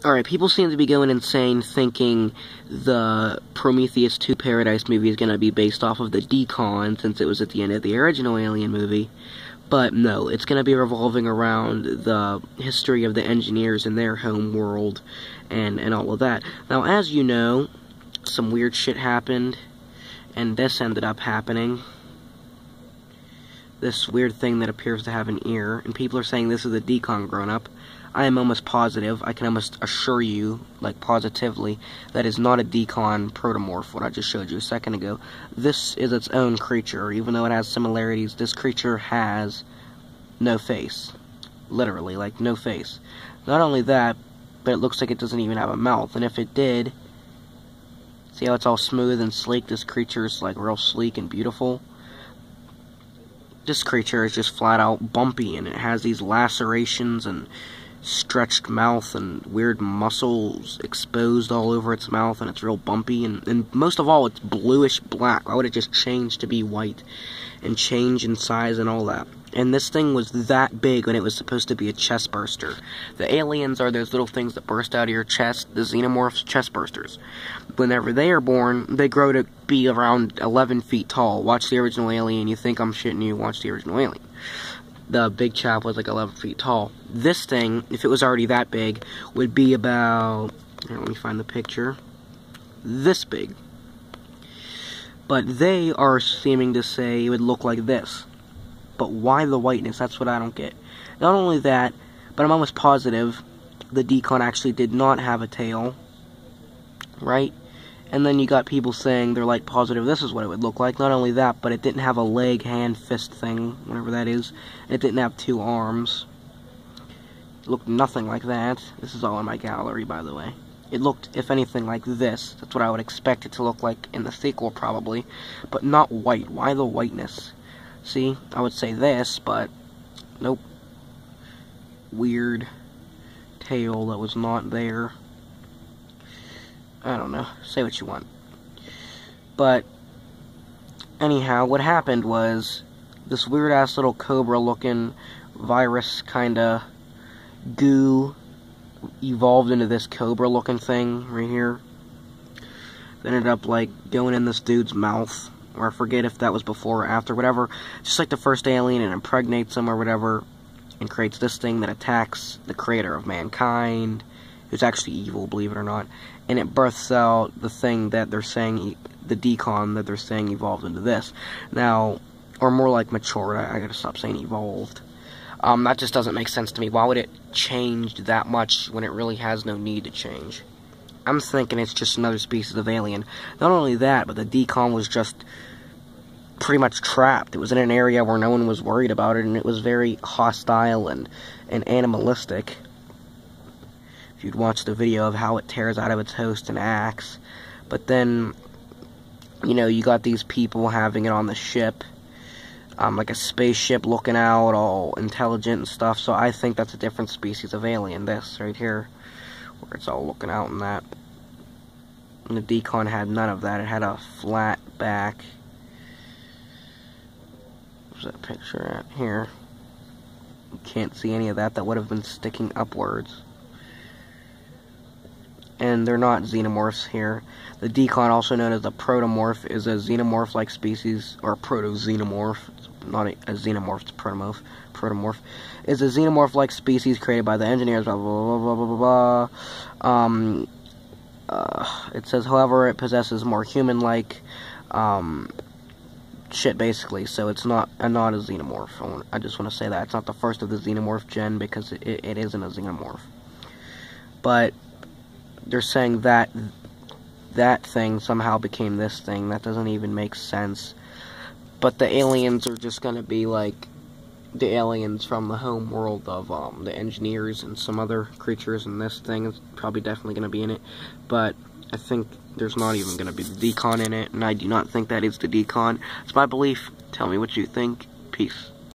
Alright, people seem to be going insane thinking the Prometheus 2 Paradise movie is going to be based off of the Deacon, since it was at the end of the original Alien movie. But no, it's going to be revolving around the history of the engineers in their home world and all of that. Now, as you know, some weird shit happened, and this ended up happening. This weird thing that appears to have an ear, and people are saying this is a Deacon grown-up. I am almost positive, I can almost assure you, like positively, that is not a Deacon protomorph, what I just showed you a second ago. This is its own creature. Even though it has similarities, this creature has no face. Literally, like, no face. Not only that, but it looks like it doesn't even have a mouth, and if it did, see how it's all smooth and sleek? This creature is, like, real sleek and beautiful. This creature is just flat out bumpy, and it has these lacerations and stretched mouth and weird muscles exposed all over its mouth, and it's real bumpy, and most of all, it's bluish black. Why would it just change to be white and change in size and all that? And this thing was that big when it was supposed to be a chest burster. The aliens are those little things that burst out of your chest, the xenomorphs, chest bursters. Whenever they are born, they grow to be around 11 feet tall. Watch the original Alien. You think I'm shitting you, watch the original Alien. The big chap was like 11 feet tall. This thing, if it was already that big, would be about, here, let me find the picture, this big. But they are seeming to say it would look like this. But why the whiteness? That's what I don't get. Not only that, but I'm almost positive the Deacon actually did not have a tail, right? And then you got people saying they're like positive this is what it would look like. Not only that, but it didn't have a leg, hand, fist thing, whatever that is. It didn't have 2 arms. It looked nothing like that. This is all in my gallery, by the way. It looked, if anything, like this. That's what I would expect it to look like in the sequel, probably. But not white. Why the whiteness? See, I would say this, but nope. Weird tail that was not there. I don't know, say what you want. But, anyhow, what happened was, this weird-ass little cobra-looking virus kinda goo evolved into this cobra-looking thing right here. It ended up, like, going in this dude's mouth, or I forget if that was before or after, whatever. Just like the first alien, and impregnates him or whatever, and creates this thing that attacks the creator of mankind, who's actually evil, believe it or not. And it births out the thing that they're saying, the Deacon that they're saying evolved into this. Now, or more like matured, I gotta stop saying evolved. That just doesn't make sense to me. Why would it change that much when it really has no need to change? I'm thinking it's just another species of alien. Not only that, but the Deacon was just pretty much trapped. It was in an area where no one was worried about it, and it was very hostile and animalistic. You'd watch the video of how it tears out of its host and acts. But then, you know, you got these people having it on the ship, like a spaceship looking out, all intelligent and stuff. So I think that's a different species of alien, this right here, where it's all looking out and that. And the Deacon had none of that. It had a flat back. Where's that picture at? Here. You can't see any of that. That would have been sticking upwards. And they're not xenomorphs here. The Deacon, also known as a protomorph, is a xenomorph-like species, or a proto-xenomorph. It's not a xenomorph, it's a protomorph. Is a xenomorph-like species created by the engineers, blah, blah, blah, blah, blah, blah. It says, however, it possesses more human-like, shit, basically, so it's not a xenomorph. I just want to say that. It's not the first of the xenomorph gen, because it isn't a xenomorph. But they're saying that that thing somehow became this thing. That doesn't even make sense. But the aliens are just going to be like the aliens from the home world of the engineers and some other creatures, and this thing is probably definitely going to be in it. But I think there's not even going to be the Deacon in it, and I do not think that is the Deacon. It's my belief. Tell me what you think. Peace.